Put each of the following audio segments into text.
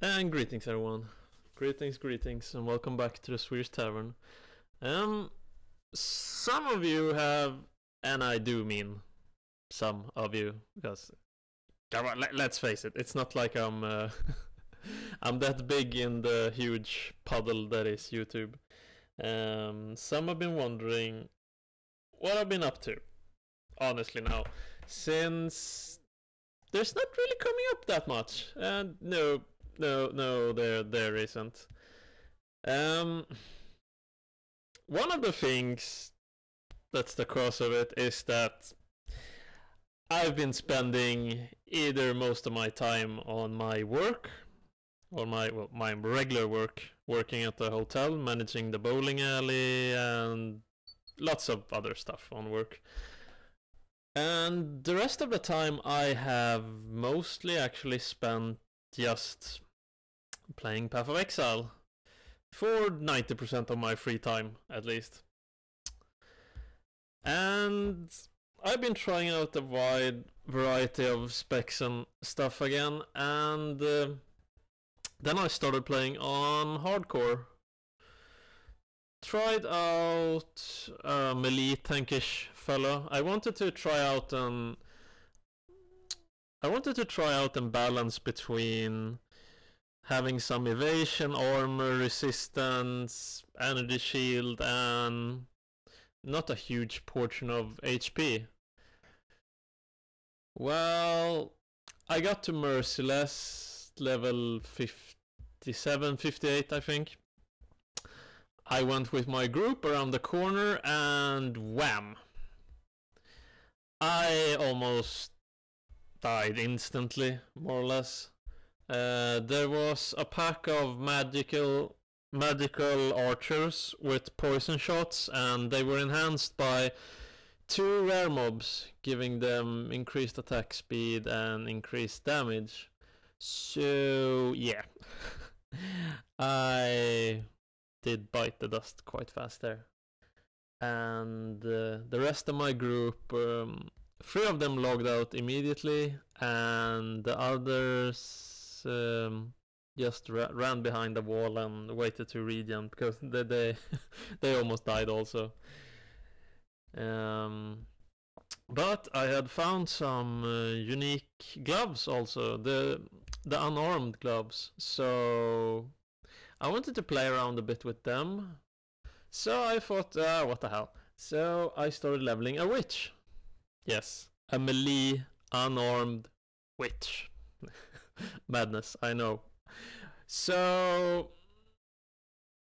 And greetings everyone. Greetings, and welcome back to the Swedish Tavern. Some of you have, and I do mean some of you, because come on, let's face it, it's not like I'm I'm that big in the huge puddle that is YouTube. Some have been wondering what I've been up to, honestly now, since there's not really coming up that much, and no, there isn't. Um, One of the things that's the cause of it is that I've been spending either most of my time on my work, or my regular work, working at the hotel, managing the bowling alley, and lots of other stuff on work. And the rest of the time I have mostly actually spent just playing Path of Exile for 90% of my free time, at least. And I've been trying out a wide variety of specs and stuff again, and then I started playing on hardcore. Tried out a melee tankish fella. I wanted to try out and balance between having some evasion, armor, resistance, energy shield, and not a huge portion of HP. Well, I got to Merciless level 57, 58, I think. I went with my group around the corner and wham! I almost died instantly, more or less. There was a pack of magical archers with poison shots, and they were enhanced by 2 rare mobs, giving them increased attack speed and increased damage. So yeah, I did bite the dust quite fast there. And the rest of my group, 3 of them logged out immediately, and the others just ran behind the wall and waited to regen because they almost died also. But I had found some unique gloves also, the unarmed gloves, so I wanted to play around a bit with them. So I thought, what the hell. So I started leveling a witch. Yes, a melee, unarmed witch. Madness, I know. So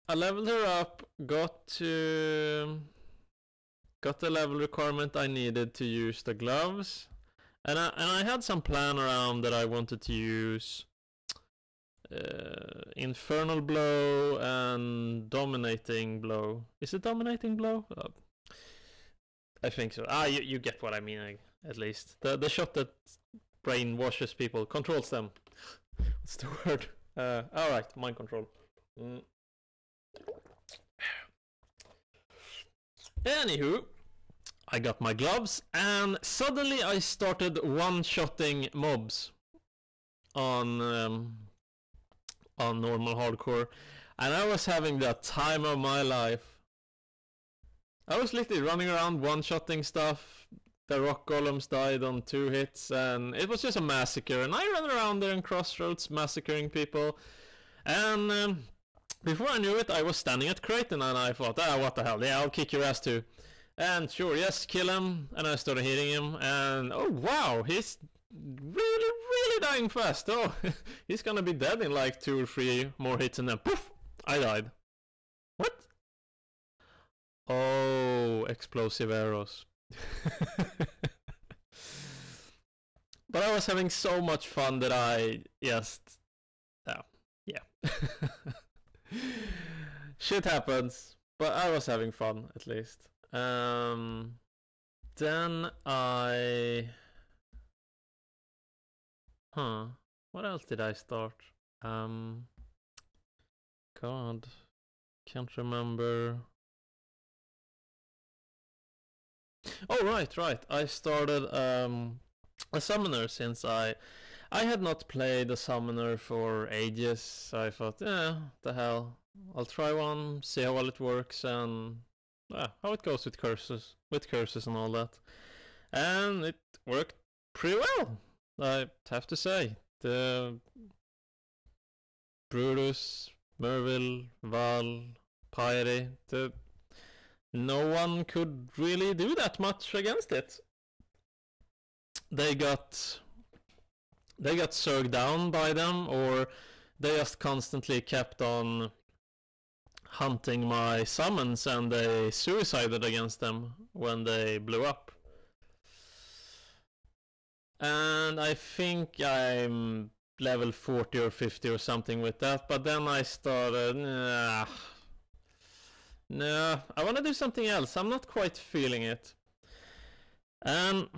I leveled her up, got the level requirement I needed to use the gloves, and I had some plan around that I wanted to use Infernal Blow and Dominating Blow. Is it Dominating Blow? I think so. You get what I mean, at least. The shot that brainwashes people, controls them. What's the word? Alright, mind control. Anywho, I got my gloves, and suddenly I started one-shotting mobs on normal hardcore, and I was having the time of my life. I was literally running around one-shotting stuff. The rock golems died on 2 hits, and it was just a massacre. And I ran around there in Crossroads massacring people. And before I knew it, I was standing at Creighton, and I thought, what the hell, yeah, I'll kick your ass too. And sure, yes, kill him. And I started hitting him, and oh wow, he's really dying fast. Oh, he's gonna be dead in like 2 or 3 more hits, and then poof, I died. What? Oh, explosive arrows. But I was having so much fun that I just yeah. Shit happens, but I was having fun at least. Then what else did I start? God, can't remember. Oh right, I started a summoner since I I had not played a summoner for ages, so I thought, the hell, I'll try one, see how well it works, and how it goes with curses and all that. And it worked pretty well, I have to say. The Brutus, Merville, Val, Pyre, no one could really do that much against it. They got surged down by them, or they just constantly kept on hunting my summons, and they suicided against them when they blew up. And I think I'm level 40 or 50 or something with that, but then I started, no, I want to do something else. I'm not quite feeling it. And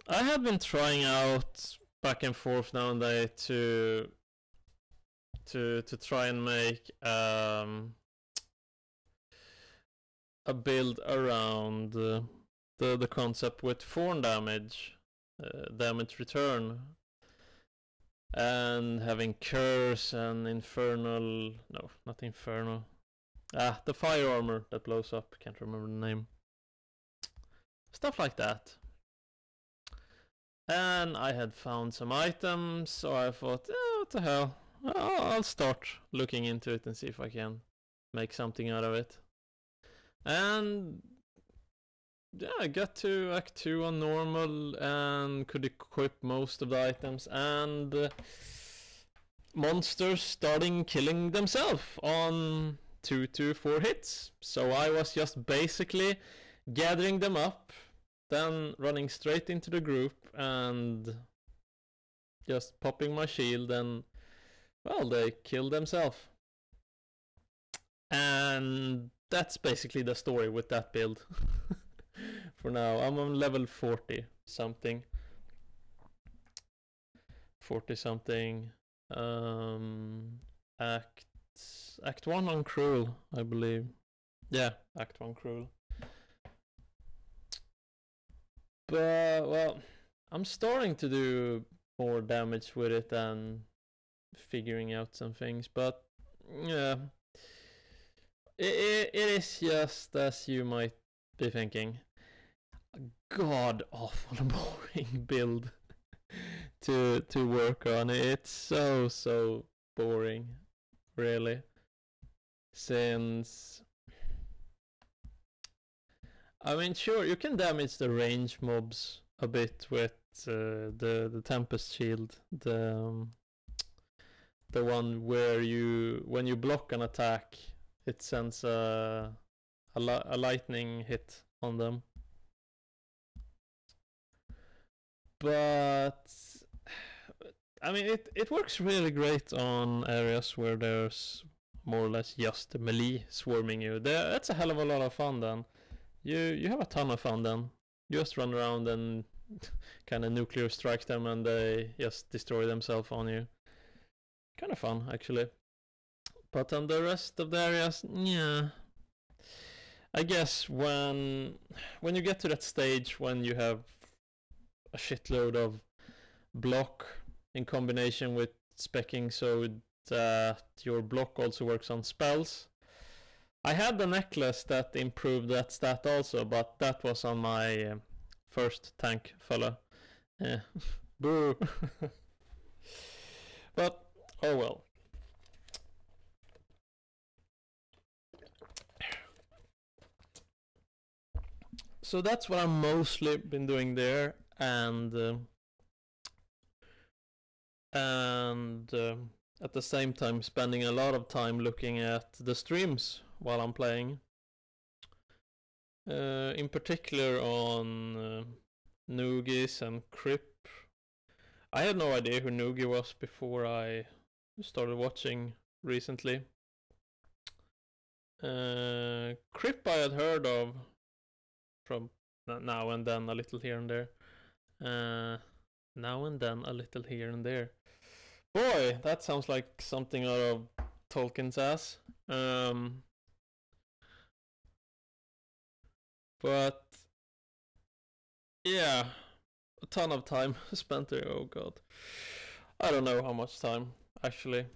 I have been trying out back and forth now and then to try and make a build around the concept with thorn damage, damage return, and having curse and infernal, no, not infernal, the fire armor that blows up, can't remember the name, stuff like that. And I had found some items, so I thought, what the hell, I'll start looking into it and see if I can make something out of it. And yeah, I got to Act 2 on normal and could equip most of the items, and monsters starting killing themselves on 2 to 4 hits. So I was just basically gathering them up, then running straight into the group and just popping my shield, and well, they killed themselves. And that's basically the story with that build. For now, I'm on level 40 something. 40 something. Act 1 on Cruel, I believe. Yeah, Act 1 Cruel. But, well, I'm starting to do more damage with it and figuring out some things, but yeah, it is just as you might be thinking, a god awful boring build to work on. It's so boring, really, since I mean, sure, you can damage the range mobs a bit with the Tempest Shield, the one where when you block an attack, it sends a lightning hit on them. But I mean, it works really great on areas where there's more or less just melee swarming you. That's a hell of a lot of fun then. You have a ton of fun then. You just run around and kind of nuclear strike them, and they just destroy themselves on you. Kind of fun, actually. But on the rest of the areas, yeah. I guess when you get to that stage when you have a shitload of block in combination with specking so that your block also works on spells. I had the necklace that improved that stat also, but that was on my first tank fella. Boo. But, oh well. So that's what I've mostly been doing there, and at the same time spending a lot of time looking at the streams while I'm playing. In particular on Noogies and Crip. I had no idea who Noogie was before I started watching recently. Crip I had heard of from now and then, a little here and there. Now and then, a little here and there. Boy, that sounds like something out of Tolkien's ass. But yeah, a ton of time spent there. Oh god. I don't know how much time actually.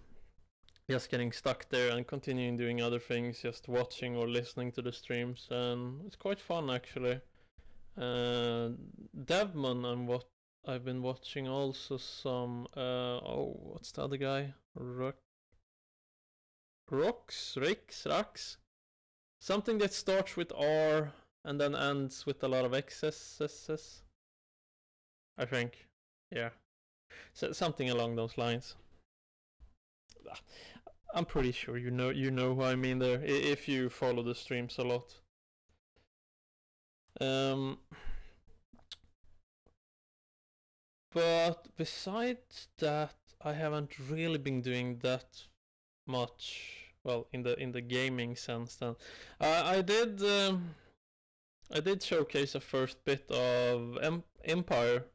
Just getting stuck there and continuing doing other things, just watching or listening to the streams, and it's quite fun actually. Devmon, I've been watching also some. What's the other guy? Rix, something that starts with R and then ends with a lot of X's. I think, yeah, so something along those lines. I'm pretty sure you know who I mean there if you follow the streams a lot. But besides that, I haven't really been doing that much. Well, in the gaming sense, then I did showcase a first bit of Empire.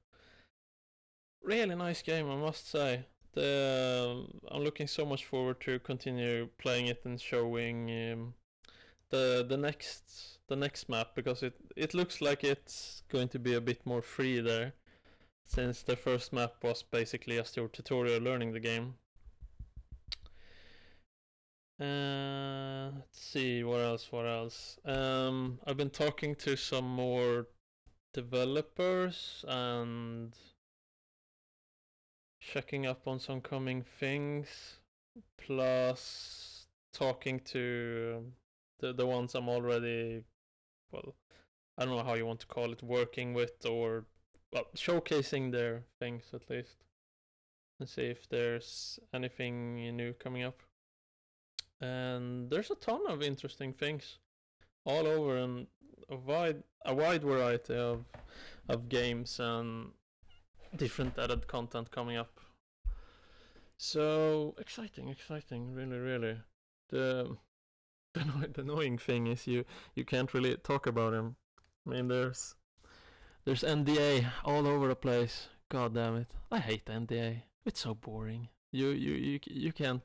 Really nice game, I must say. I'm looking so much forward to continue playing it and showing the next map, because it looks like it's going to be a bit more free there, since the first map was basically just your tutorial learning the game. Let's see, what else? I've been talking to some more developers and checking up on some coming things, plus talking to the ones I'm already, well, I don't know how you want to call it, working with, or well, showcasing their things at least, and see if there's anything new coming up. And there's a ton of interesting things all over, and a wide variety of games and different added content coming up. So exciting, really. The annoying thing is you can't really talk about him. I mean, there's NDA all over the place. God damn it! I hate NDA. It's so boring. You can't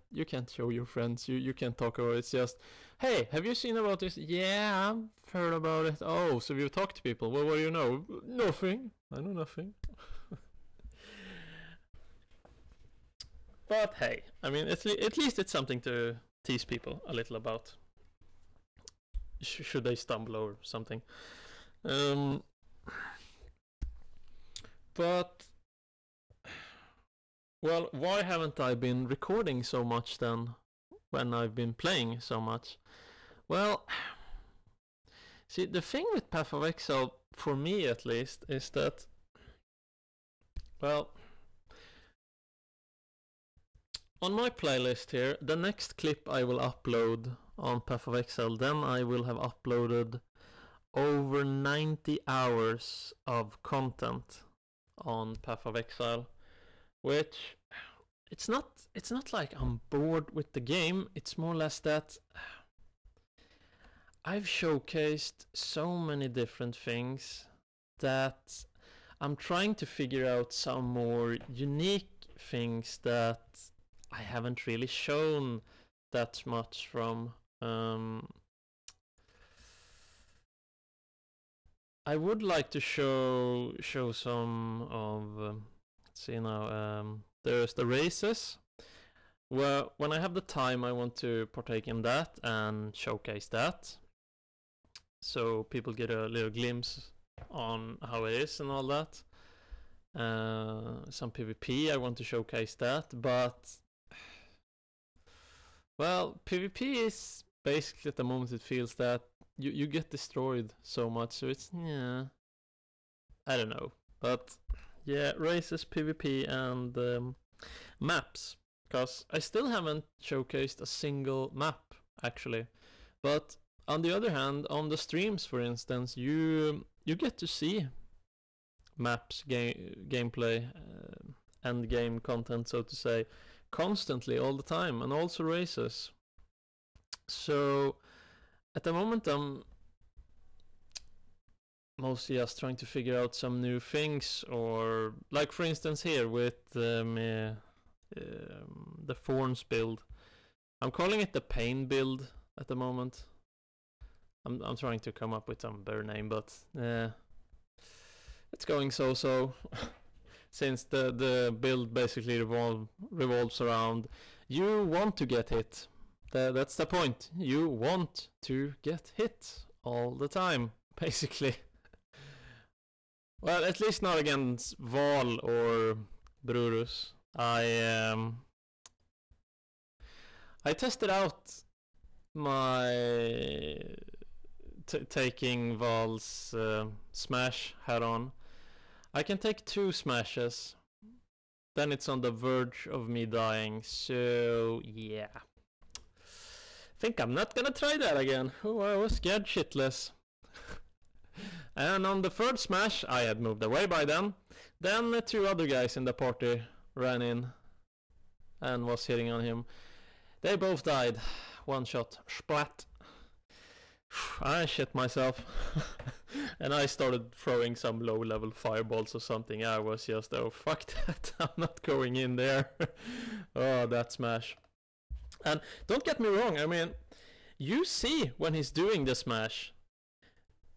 show your friends. You can't talk about it. It's just, hey, have you seen about this? Yeah, I've heard about it. Oh, so you've talked to people. Well, what do you know? Nothing. I know nothing. But hey, I mean, at least it's something to tease people a little about. Should they stumble over something. But well, why haven't I been recording so much then, when I've been playing so much? Well, see, the thing with Path of Exile, for me at least, is that, well, on my playlist here, the next clip I will upload on Path of Exile, then I will have uploaded over 90 hours of content on Path of Exile, which it's not like I'm bored with the game. It's more or less that I've showcased so many different things that I'm trying to figure out some more unique things that I haven't really shown that much from. I would like to show some of. Let's see now. There's the races. Well, when I have the time, I want to partake in that and showcase that, so people get a little glimpse on how it is and all that. Some PvP, I want to showcase that, but well, PvP is basically at the moment it feels that you get destroyed so much, so it's, yeah, I don't know. But yeah, races, PvP, and maps, because I still haven't showcased a single map actually. But on the other hand, on the streams, for instance, you get to see maps, gameplay, end game content, so to say, constantly, all the time, and also races. So at the moment I'm mostly just trying to figure out some new things, or like for instance here with the Thorns build. I'm calling it the Pain build at the moment. I'm trying to come up with some better name, but it's going so. since the build basically revolves around you want to get hit. That's the point. You want to get hit all the time, basically. Well, at least not against Val or Brurus. I tested out my taking Val's smash head on. I can take 2 smashes, then it's on the verge of me dying, so yeah. Think I'm not gonna try that again. Oh, I was scared shitless. And on the 3rd smash, I had moved away by then. Then the 2 other guys in the party ran in and was hitting on him. They both died. 1 shot. Splat. I shit myself. And I started throwing some low-level fireballs or something. I was just, oh, fuck that. I'm not going in there. Oh, that smash. And don't get me wrong, I mean, you see when he's doing the smash.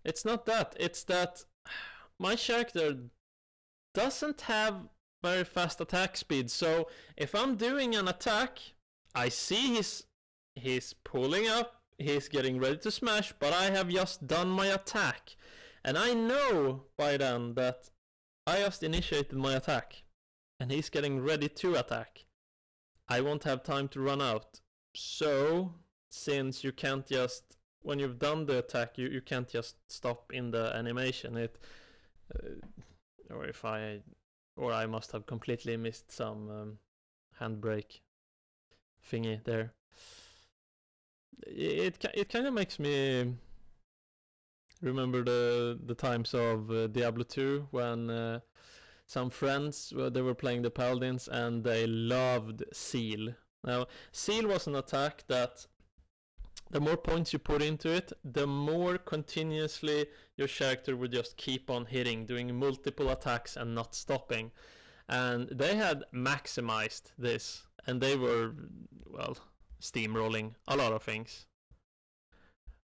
It's not that. It's that my character doesn't have very fast attack speed. So if I'm doing an attack, I see he's pulling up, he's getting ready to smash, but I have just done my attack. And I know by then that I just initiated my attack. And he's getting ready to attack. I won't have time to run out. So, since you can't just, when you've done the attack, you can't just stop in the animation. Or I must have completely missed some handbrake thingy there. It kind of makes me remember the times of Diablo 2 when some friends they were playing the paladins and they loved Seal. Now, Seal was an attack that the more points you put into it, the more continuously your character would just keep on hitting, doing multiple attacks and not stopping. And they had maximized this, and they were, well, steamrolling a lot of things.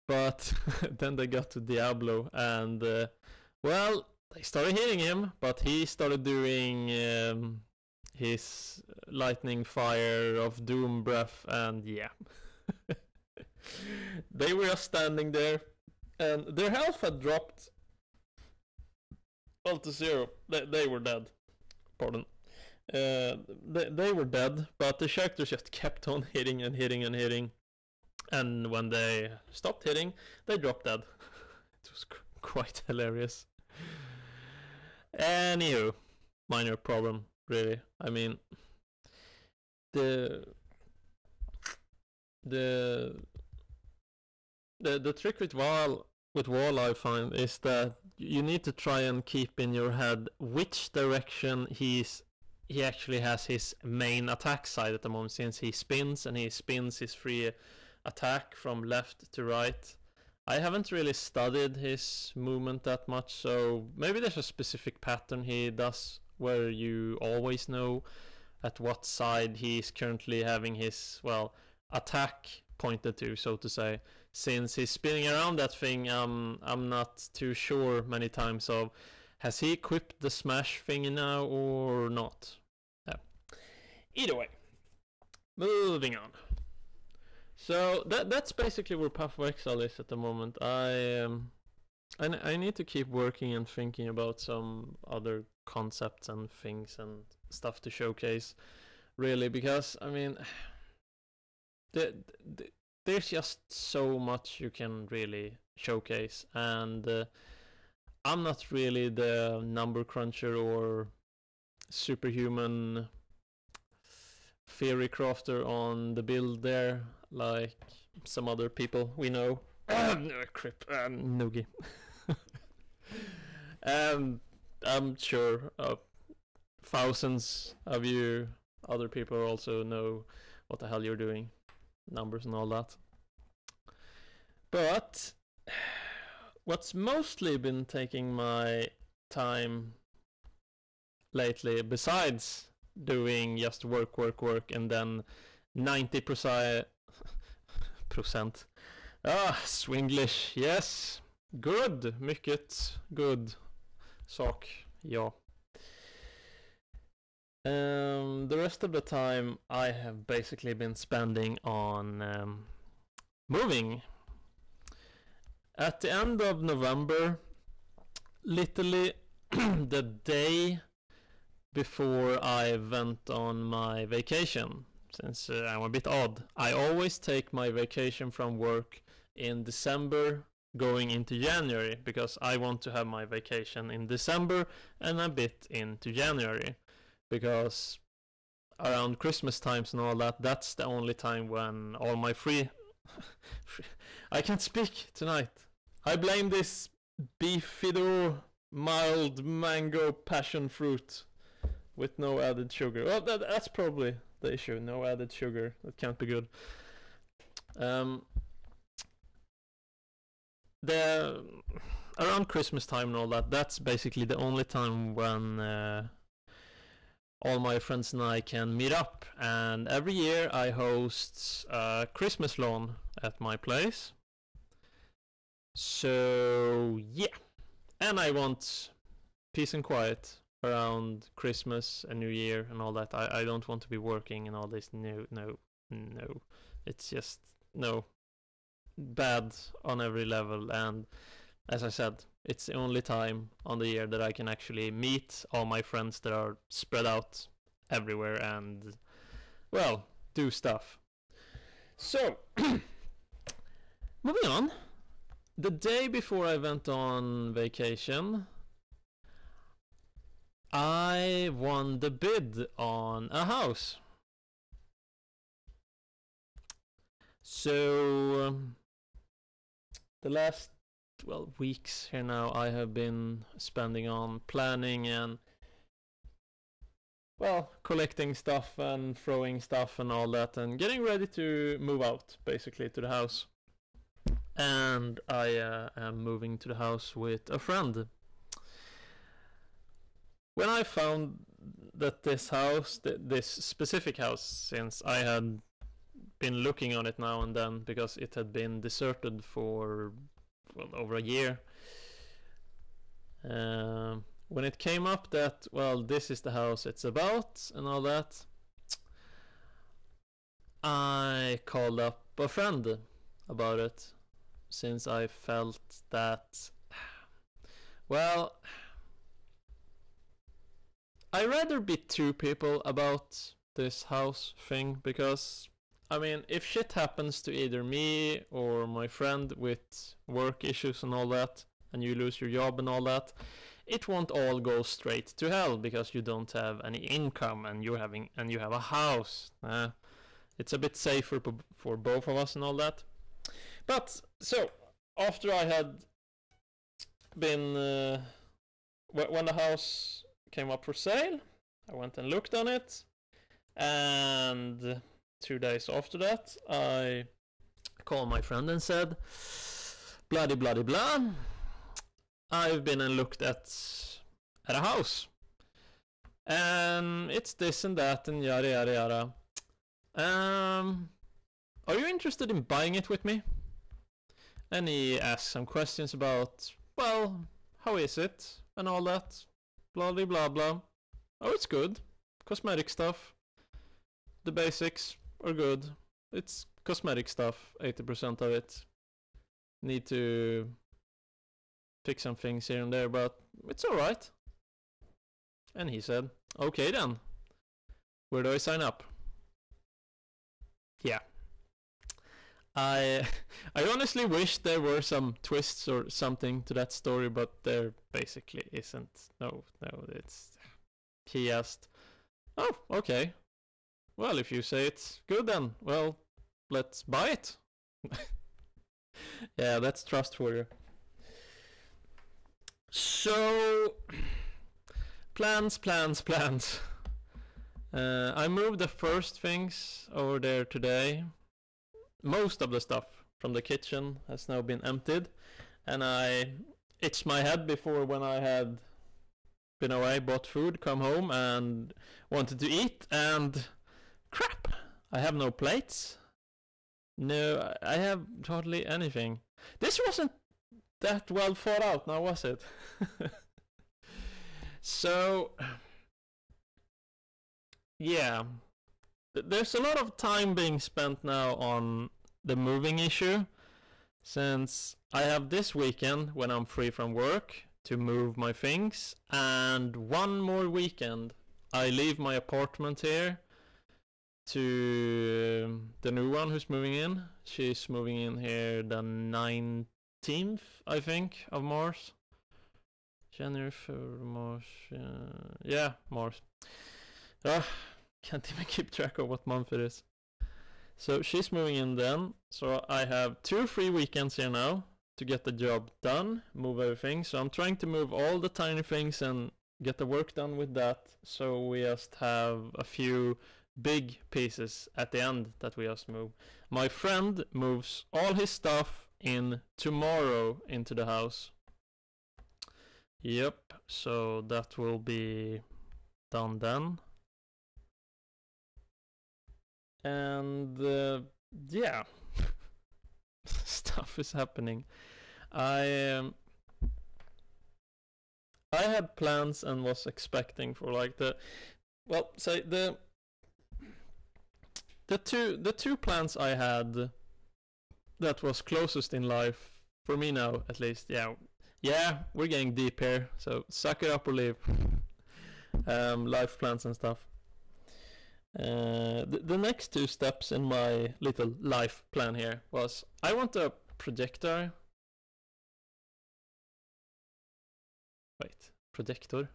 But then they got to Diablo, and, well, they started hitting him, but he started doing his lightning fire of doom breath, and yeah. They were just standing there, and their health had dropped all to 0. They were dead. Pardon. They were dead, but the characters just kept on hitting and hitting and hitting. And when they stopped hitting, they dropped dead. It was quite hilarious. Anywho, minor problem, really. I mean, the trick with Wall I find is that you need to try and keep in your head which direction he actually has his main attack side at the moment, since he spins his free attack from left to right. I haven't really studied his movement that much, so maybe there's a specific pattern he does where you always know at what side he's currently having his, well, attack pointed to, so to say. Since he's spinning around that thing, I'm not too sure many times of has he equipped the smash thing now or not. Yeah. Either way, moving on. So that's basically where Path of Exile is at the moment. I need to keep working and thinking about some other concepts and things and stuff to showcase, really, because I mean, there's just so much you can really showcase, and I'm not really the number cruncher or superhuman theory crafter on the build there, like some other people we know. Noogie. I'm sure thousands of you other people also know what the hell you're doing, numbers and all that. But what's mostly been taking my time lately, besides doing just work and then 90% Swinglish, yes, good, mycket good sak, ja. The rest of the time I have basically been spending on moving. At the end of November, literally the day before I went on my vacation, since I'm a bit odd, I always take my vacation from work in December going into January, because I want to have my vacation in December and a bit into January, because around Christmas times and all that, that's the only time when all my I can't speak tonight. I blame this beefido mild mango passion fruit with no added sugar. Well, that's probably the issue. No added sugar. That can't be good. The around Christmas time and all that, that's basically the only time when all my friends and I can meet up. And every year I host a Christmas lawn at my place. So yeah, and I want peace and quiet around Christmas and New Year and all that. I don't want to be working and all this. No. It's just no, bad on every level. And as I said, it's the only time on the year that I can actually meet all my friends that are spread out everywhere and, well, do stuff. So, moving on. The day before I went on vacation, I won the bid on a house. So, the last weeks here now I have been spending on planning and, well, collecting stuff and throwing stuff and all that and getting ready to move out, basically, to the house. And I am moving to the house with a friend. When I found that this house, this specific house, since I had been looking on it now and then because it had been deserted for over a year, when it came up that, well, this is the house it's about and all that, I called up a friend about it, since I felt that, well, I'd rather be two people about this house thing, because, I mean, if shit happens to either me or my friend with work issues and all that, and you lose your job and all that, it won't all go straight to hell because you don't have any income and you have a house. It's a bit safer for both of us and all that. But so after I had been when the house came up for sale, I went and looked on it, and 2 days after that I called my friend and said, bloody blah, I've been and looked at a house, and it's this and that and yada yada yada. Are you interested in buying it with me? And he asked some questions about, well, how is it and all that, blah blah blah blah. Oh, it's good, cosmetic stuff. The basics are good. It's cosmetic stuff, 80% of it. Need to fix some things here and there, but it's alright. And he said, okay then, where do I sign up? Yeah. I honestly wish there were some twists or something to that story, but there basically isn't. No, it's... He asked, oh, okay. Well, if you say it's good then, well, let's buy it. Yeah, that's trust for you. So, plans. I moved the first things over there today. Most of the stuff from the kitchen has now been emptied, and I itched my head before when I had been away, bought food, come home and wanted to eat, and crap, I have no plates. No, I have hardly anything. This wasn't that well thought out, now was it? So yeah, there's a lot of time being spent now on the moving issue, since I have this weekend when I'm free from work to move my things, and one more weekend I leave my apartment here to the new one who's moving in. She's moving in here the 19th, I think, of March. January, February, March. Yeah, March. Can't even keep track of what month it is. So she's moving in then. So I have 2 free weekends here now to get the job done, move everything. So I'm trying to move all the tiny things and get the work done with that. So we just have a few big pieces at the end that we just move. My friend moves all his stuff in tomorrow into the house. Yep, so that will be done then. And yeah, stuff is happening. I had plans and was expecting for like the two plans I had that was closest in life for me now, at least. Yeah, we're getting deep here, so suck it up or leave. Life plans and stuff. The next 2 steps in my little life plan here was I want a projector. Wait, projector?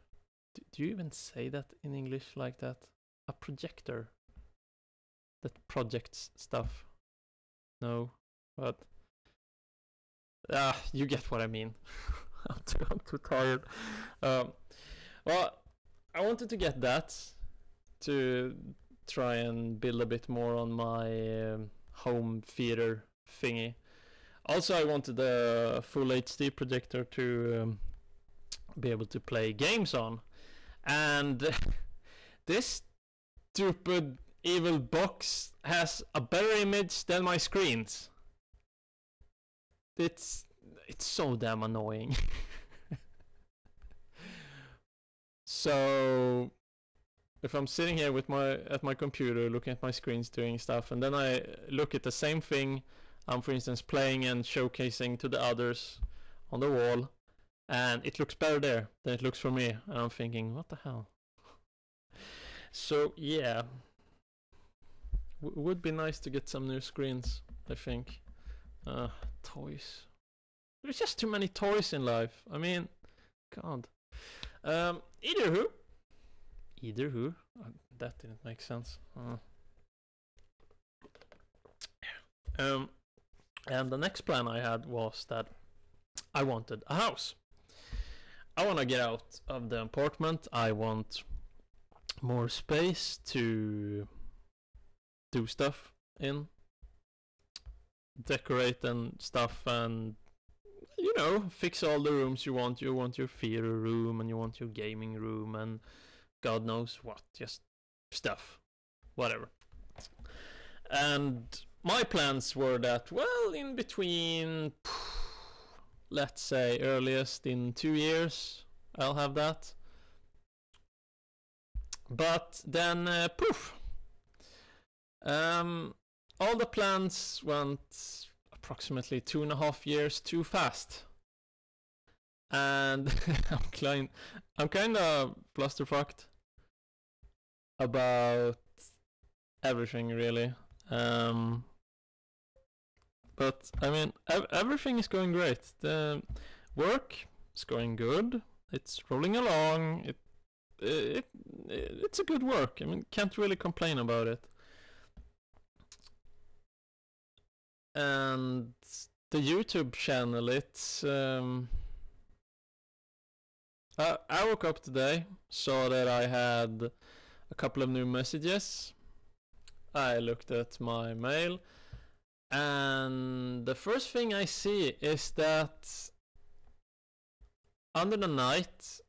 Do you even say that in English like that? A projector that projects stuff. No, but you get what I mean. I'm too tired. Well, I wanted to get that to try and build a bit more on my home theater thingy. Also, I wanted a full HD projector to be able to play games on. And this stupid evil box has a better image than my screens. It's so damn annoying. So if I'm sitting here with at my computer looking at my screens doing stuff, and then I look at the same thing I'm for instance playing and showcasing to the others on the wall, and it looks better there than it looks for me, and I'm thinking, what the hell? So yeah, would be nice to get some new screens, I think. Toys. There's just too many toys in life. I mean, God. Either who? That didn't make sense. And the next plan I had was that I wanted a house. I want to get out of the apartment. I want more space to do stuff in, decorate and stuff, and fix all the rooms you want. You want your theater room, and you want your gaming room, and God knows what, just stuff, whatever. And my plans were that, well, in between, let's say earliest in 2 years, I'll have that. But then, poof. All the plans went approximately 2.5 years too fast. And I'm kind of clusterfucked about everything, really. But I mean, everything is going great. The work is going good. It's rolling along. It's a good work. I mean, can't really complain about it. And the YouTube channel, it's I woke up today, saw that I had a couple of new messages. I looked at my mail, and the first thing I see is that under the night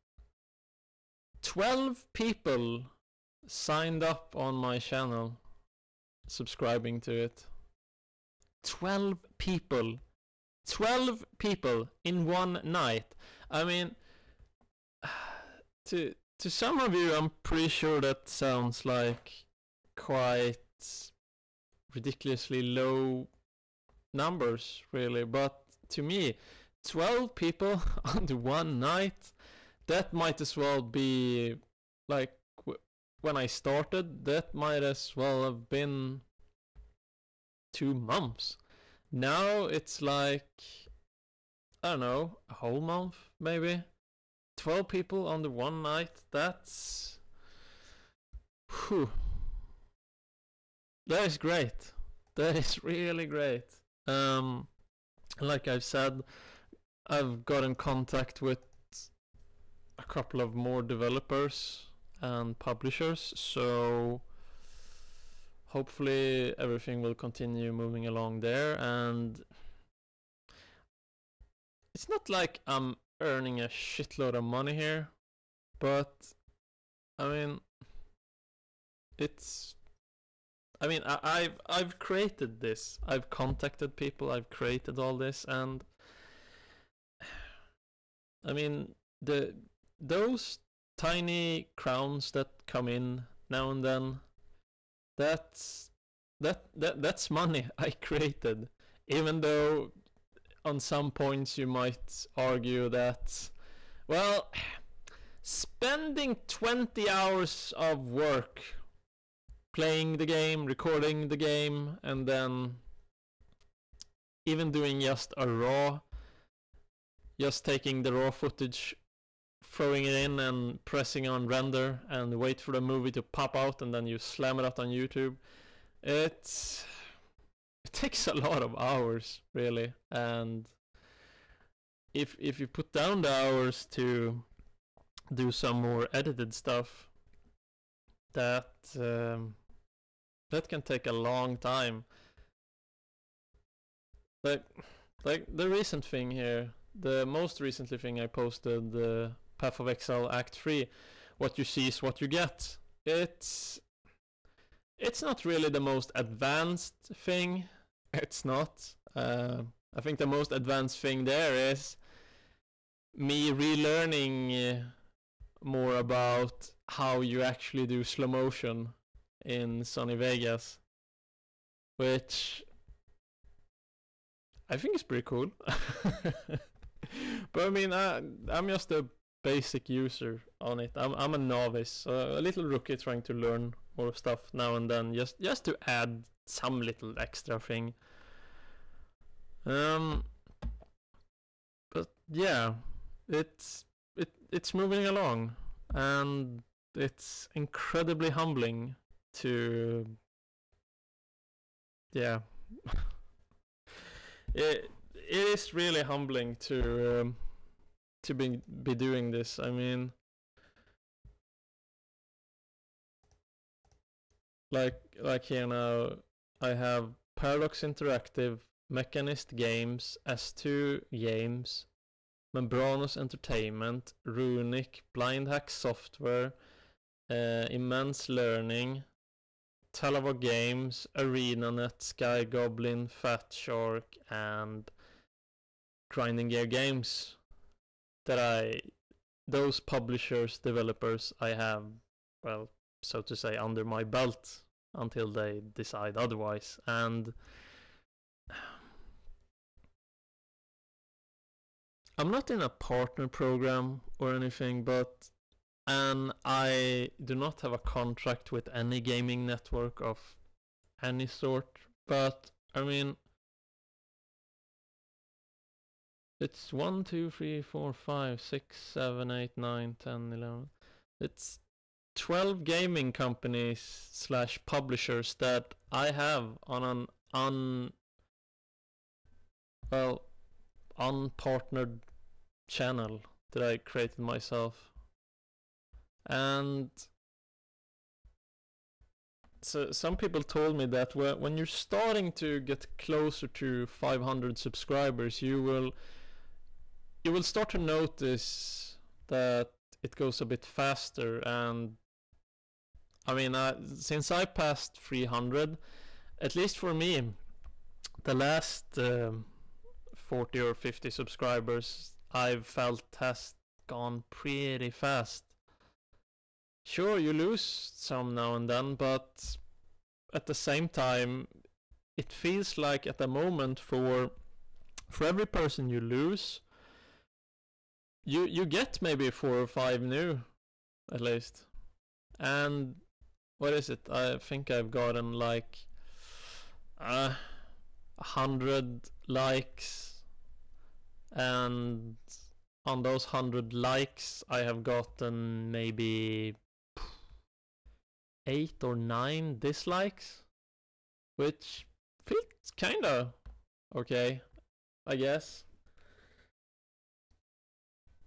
12 people signed up on my channel, subscribing to it. 12 people. 12 people in one night. I mean, to to some of you, I'm pretty sure that sounds like quite ridiculously low numbers, really. But to me, 12 people on the one night, that might as well be like when I started, that might as well have been 2 months. Now it's like, I don't know, a whole month maybe. 12 people on the one night, that's. Whew. That is great. That is really great. Like I've said, I've got in contact with a couple of more developers and publishers, so hopefully everything will continue moving along there. And it's not like I'm earning a shitload of money here, but I mean, it's. I mean, I've created this. I've contacted people. I've created all this, and I mean, those tiny crowns that come in now and then, that's that's money I created. Even though on some points you might argue that, well, spending 20 hours of work playing the game, recording the game, and then even doing just a raw, just taking the raw footage, throwing it in and pressing on render and wait for the movie to pop out, and then you slam it out on YouTube. It takes a lot of hours, really. And if you put down the hours to do some more edited stuff, that can take a long time. Like the recent thing here, the most recently thing I posted, the Path of Exile Act 3, what you see is what you get. It's not really the most advanced thing. It's not. I think the most advanced thing there is me relearning more about how you actually do slow motion in Sony Vegas, which I think is pretty cool. But I mean, I'm just a basic user on it. I'm a novice, a little rookie trying to learn more stuff now and then, just to add some little extra thing. But yeah, it's moving along, and it's incredibly humbling to, yeah. It is really humbling to be doing this. I mean, like here now, I have Paradox Interactive, Mechanist Games, S2 Games, Membranos Entertainment, Runic, Blind Hack Software, Immense Learning, Talava Games, ArenaNet, Sky Goblin, Fat Shark, and Grinding Gear Games. Those publishers, developers, I have, well, so to say, under my belt until they decide otherwise. And I'm not in a partner program or anything, and I do not have a contract with any gaming network of any sort. But I mean, it's 1, 2, 3, 4, 5, 6, 7, 8, 9, 10, 11. It's 12 gaming companies / publishers that I have on an unpartnered channel that I created myself. And so some people told me that when you're starting to get closer to 500 subscribers, you will start to notice that it goes a bit faster. And I mean, since I passed 300, at least for me, the last 40 or 50 subscribers I've felt has gone pretty fast. sure, you lose some now and then, but at the same time, it feels like at the moment for every person you lose, you get maybe 4 or 5 new, at least. And what is it? I think I've gotten like 100 likes, and on those 100 likes I have gotten maybe 8 or 9 dislikes, which feels kinda okay, I guess.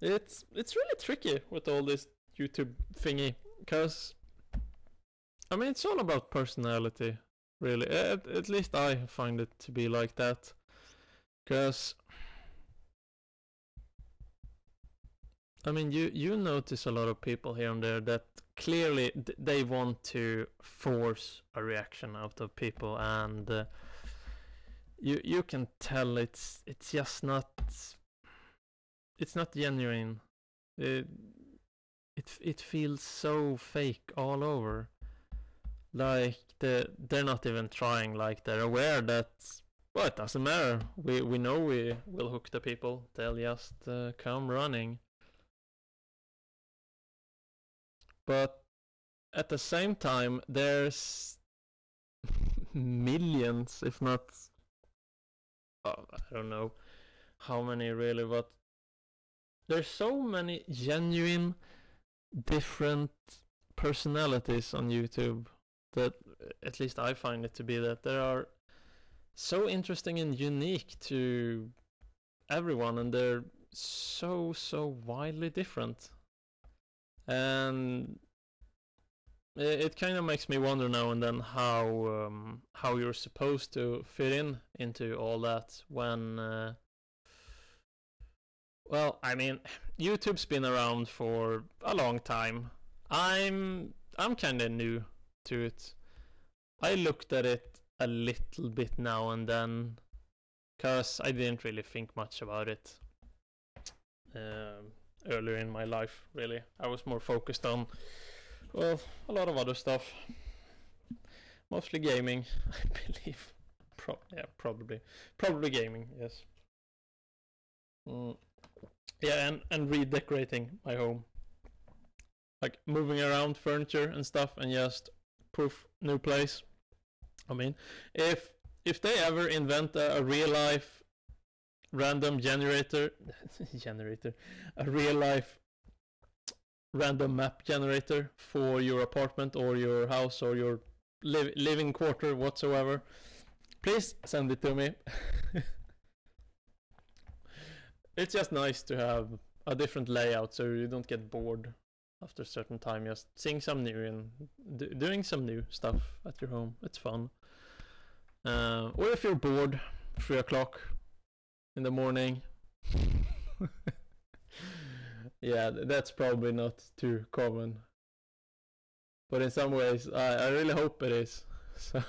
It's really tricky with all this YouTube thingy, because I mean it's all about personality, really. At least I find it to be like that, because I mean you notice a lot of people here and there that clearly they want to force a reaction out of people, and you can tell it's just not, it's not genuine. It feels so fake all over. Like they're not even trying. Like they're aware that, well, it doesn't matter. We know we will hook the people. They'll just come running. But at the same time, there's millions, if not, I don't know how many really, but there's so many genuine different personalities on YouTube that at least I find it to be, that they are so interesting and unique to everyone, and they're so wildly different. And it kind of makes me wonder now and then how you're supposed to fit into all that when well, I mean, YouTube's been around for a long time. I'm kind of new to it. I looked at it a little bit now and then, cause I didn't really think much about it earlier in my life. Really, I was more focused on, well, a lot of other stuff, mostly gaming, I believe. Probably gaming. Yes. Yeah, and redecorating my home, like moving around furniture and stuff, and just poof, new place. I mean, if they ever invent a real life random generator, a real life random map generator for your apartment or your house or your living quarter whatsoever, please send it to me. It's just nice to have a different layout so you don't get bored after a certain time, just seeing some new and doing some new stuff at your home. It's fun. Or if you're bored, 3 o'clock in the morning. Yeah, that's probably not too common. But in some ways, I really hope it is. So,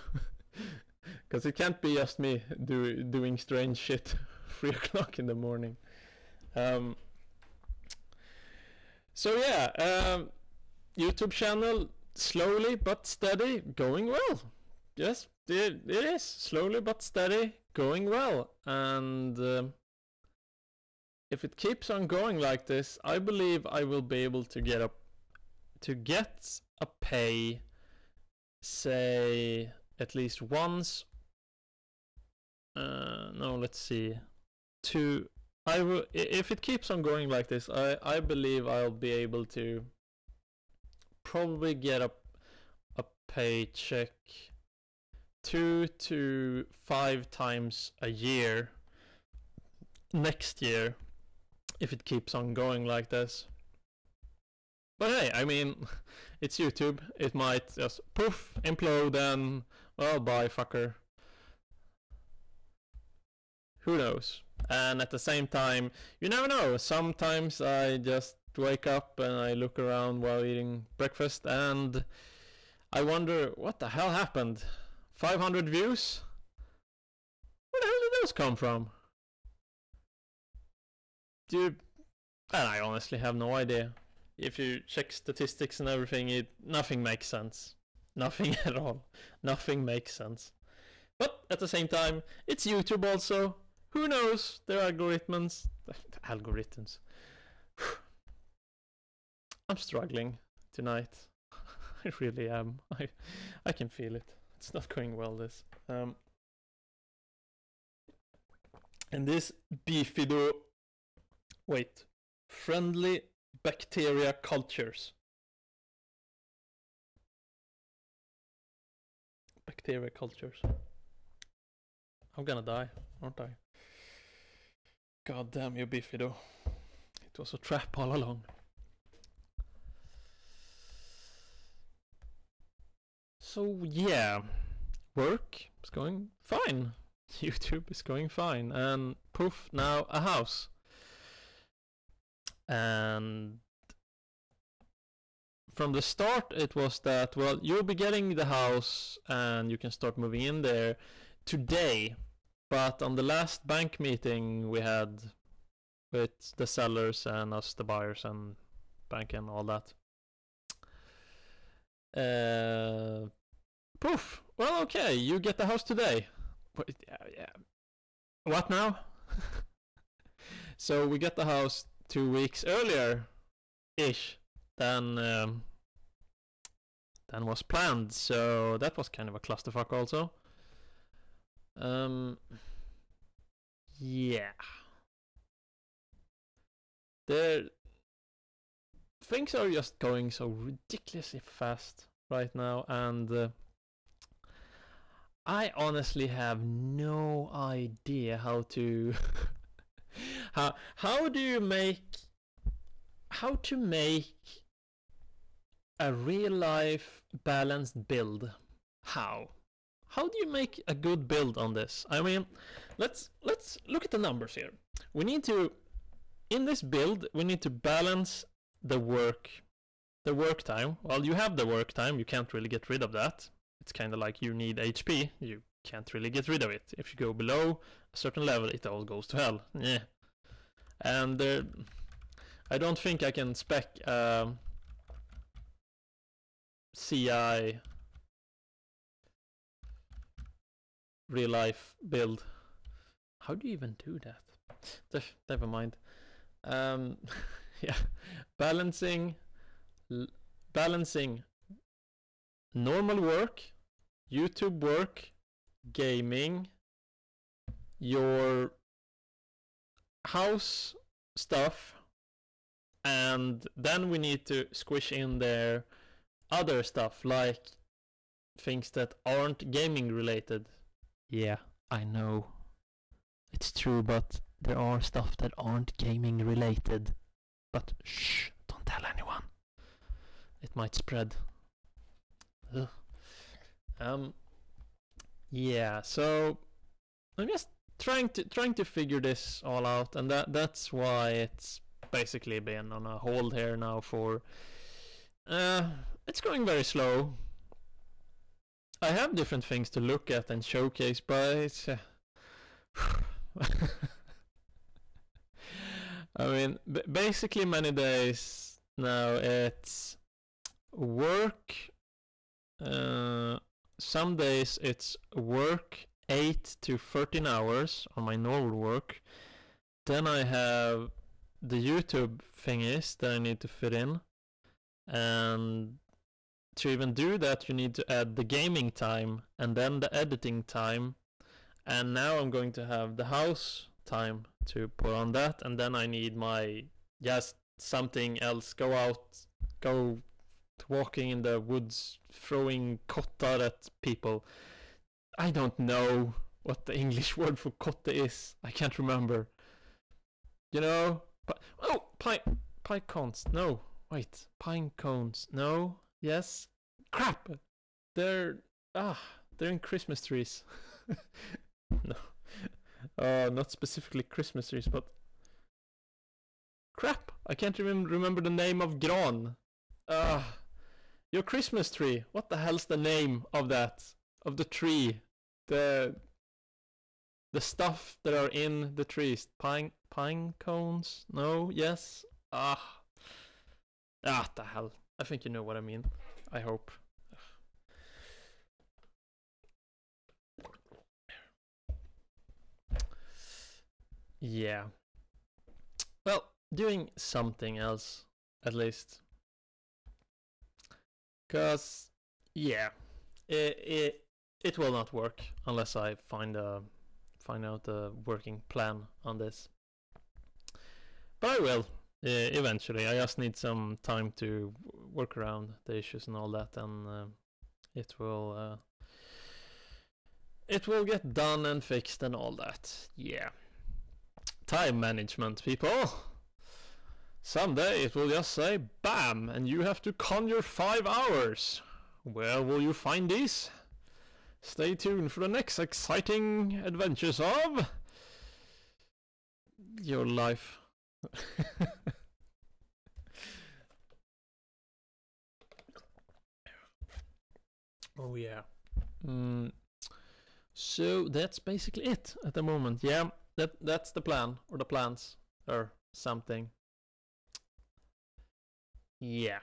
because it can't be just me doing strange shit 3 o'clock in the morning. So yeah, YouTube channel slowly but steady going well. Yes, it is slowly but steady going well, and if it keeps on going like this, I believe I will be able to get a pay, say at least once. No, let's see. I will, if it keeps on going like this, I believe I'll be able to probably get a paycheck 2 to 5 times a year next year, if it keeps on going like this. But hey, I mean, it's YouTube. It might just poof, implode, and well, bye, fucker. Who knows? And at the same time, you never know. Sometimes I just wake up and I look around while eating breakfast and I wonder, what the hell happened? 500 views? Where the hell did those come from? And I honestly have no idea. if you check statistics and everything, nothing makes sense. Nothing at all. Nothing makes sense. But at the same time, it's YouTube also. Who knows? Their algorithms. Algorithms. I'm struggling tonight. I really am. I can feel it. It's not going well, this. And this bifido... Wait. Friendly bacteria cultures. Bacteria cultures. I'm gonna die, aren't I? God damn you, bifido. It was a trap all along. So yeah, work is going fine. YouTube is going fine, and poof, now a house. And from the start it was that, well, you'll be getting the house and you can start moving in there today. But on the last bank meeting we had with the sellers and us, the buyers, and bank and all that, poof, well, okay, you get the house today. Yeah. What now? So we get the house 2 weeks earlier ish than was planned, so that was kind of a clusterfuck also. Yeah, things are just going so ridiculously fast right now, and I honestly have no idea how to how to make a real life balanced build. How do you make a good build on this? I mean, let's look at the numbers here. We need to, in this build, we need to balance the work time. Well, you have the work time, you can't really get rid of that. It's kind of like you need HP, you can't really get rid of it. If you go below a certain level, it all goes to hell. Yeah. And I don't think I can spec CI real life build. How do you even do that? Never mind. Yeah, balancing normal work, YouTube work, gaming, your house stuff, and then we need to squish in there other stuff like things that aren't gaming related. Yeah, I know. It's true, but there are stuff that aren't gaming related. But shh, don't tell anyone. It might spread. Ugh. Yeah, so I'm just trying to figure this all out, and that's why it's basically been on a hold here now for it's going very slow. I have different things to look at and showcase, but it's I mean, basically many days now it's work. Some days it's work 8 to 13 hours on my normal work. Then I have the YouTube thingies that I need to fit in, and to even do that you need to add the gaming time and then the editing time, and now I'm going to have the house time to put on that, and then I need my just something else, go walking in the woods throwing kotta at people. I don't know what the English word for kotta is. I can't remember. You know, pine cones. No, wait, pine cones. No, yes, crap. They're in Christmas trees. No, not specifically Christmas trees, but crap. I can't remember the name of gran. Your Christmas tree. What the hell's the name of that? Of the tree? The stuff that are in the trees. Pine cones? No? Yes? The hell. I think you know what I mean. I hope. Yeah. Well, doing something else, at least. Cause, yeah, it will not work unless I find out a working plan on this. But I will eventually. I just need some time to work around the issues and all that, and it will get done and fixed and all that. Yeah. Time management, people. Someday it will just say BAM, and you have to conjure 5 hours. Where will you find these? Stay tuned for the next exciting adventures of your life. Oh yeah. So that's basically it at the moment. Yeah, that's the plan, or the plans, or something. Yeah.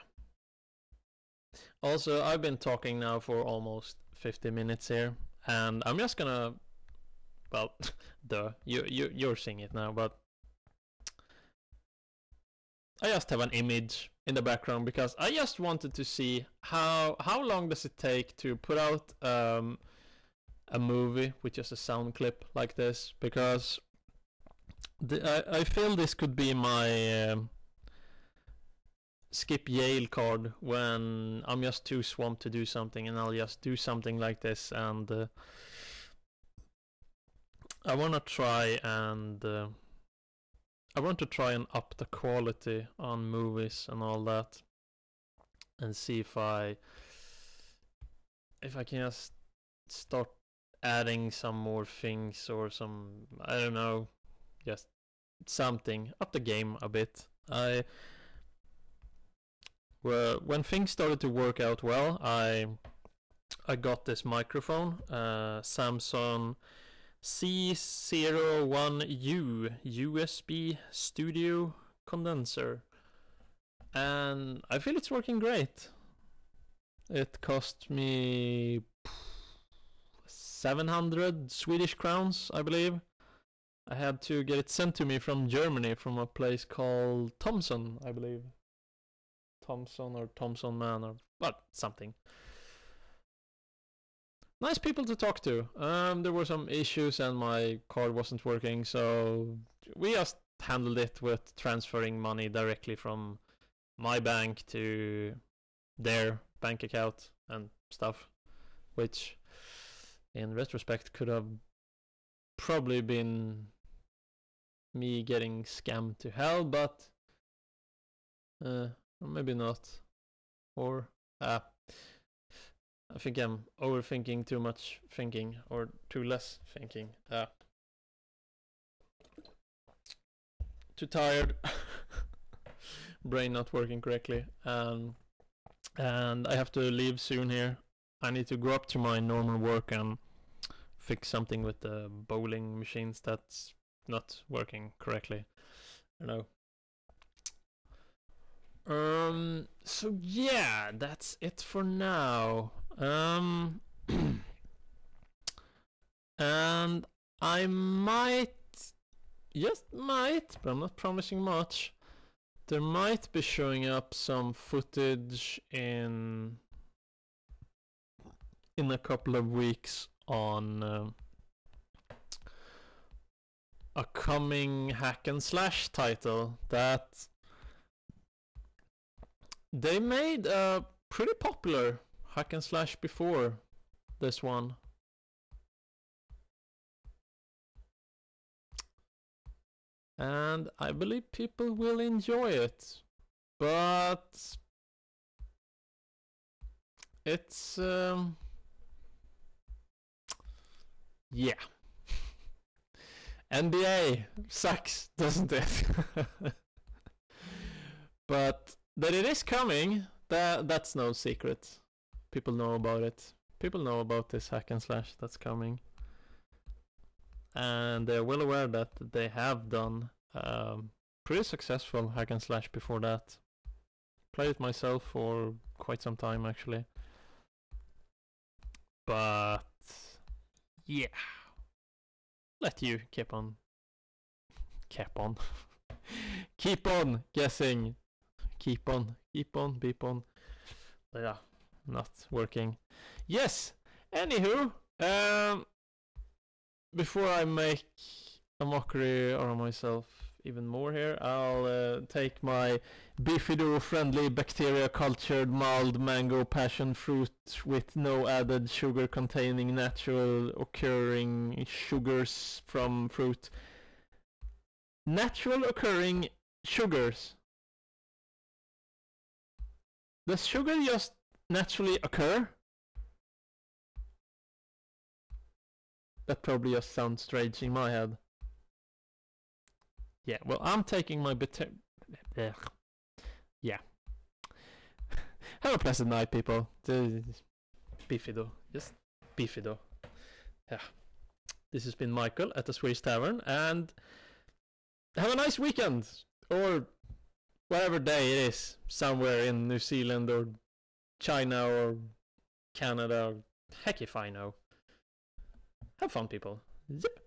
Also, I've been talking now for almost 50 minutes here, and I'm just gonna, well, you're seeing it now, but I just have an image in the background because I just wanted to see how long does it take to put out a movie with just a sound clip like this, because I feel this could be my skip Yale card when I'm just too swamped to do something, and I'll just do something like this, and I want to try and up the quality on movies and all that, and see if I can just start adding some more things, or some, I don't know, just something, up the game a bit. When things started to work out well, I got this microphone, Samsung C01U USB studio condenser, and I feel it's working great. It cost me 700 Swedish crowns, I believe. I had to get it sent to me from Germany, from a place called Thomson, I believe. Thomson or Thomson Man, or but something. Nice people to talk to. There were some issues and my card wasn't working, so we just handled it with transferring money directly from my bank to their bank account and stuff, which in retrospect could have probably been me getting scammed to hell, but maybe not. Or I think I'm overthinking too much thinking, or too less thinking. Too tired. Brain not working correctly. And I have to leave soon here. I need to go up to my normal work and fix something with the bowling machines that's not working correctly. I don't know. So yeah, that's it for now. And I might, just might, but I'm not promising much. There might be showing up some footage in a couple of weeks on a coming hack and slash title that they made a pretty popular hack and slash before this one. And I believe people will enjoy it. But it's yeah. NBA sucks, doesn't it? But that it is coming, that's no secret. People know about it. People know about this hack and slash that's coming. And they're well aware that they have done pretty successful hack and slash before that. played it myself for quite some time actually. But yeah, let you keep on guessing. Keep on, beep on. But yeah, not working. Yes. Anywho, before I make a mockery out of myself even more here, I'll take my Bifido-friendly bacteria-cultured mild mango passion fruit with no added sugar containing natural occurring sugars from fruit. Natural occurring sugars. Does sugar just naturally occur? That probably just sounds strange in my head. Yeah, well, I'm taking my yeah. Have a pleasant night, people. Bifido. Just Bifido. Yeah. This has been Michael at the Swedish Tavern, and have a nice weekend! Or whatever day it is, somewhere in New Zealand or China or Canada, or heck if I know. Have fun, people. Zip!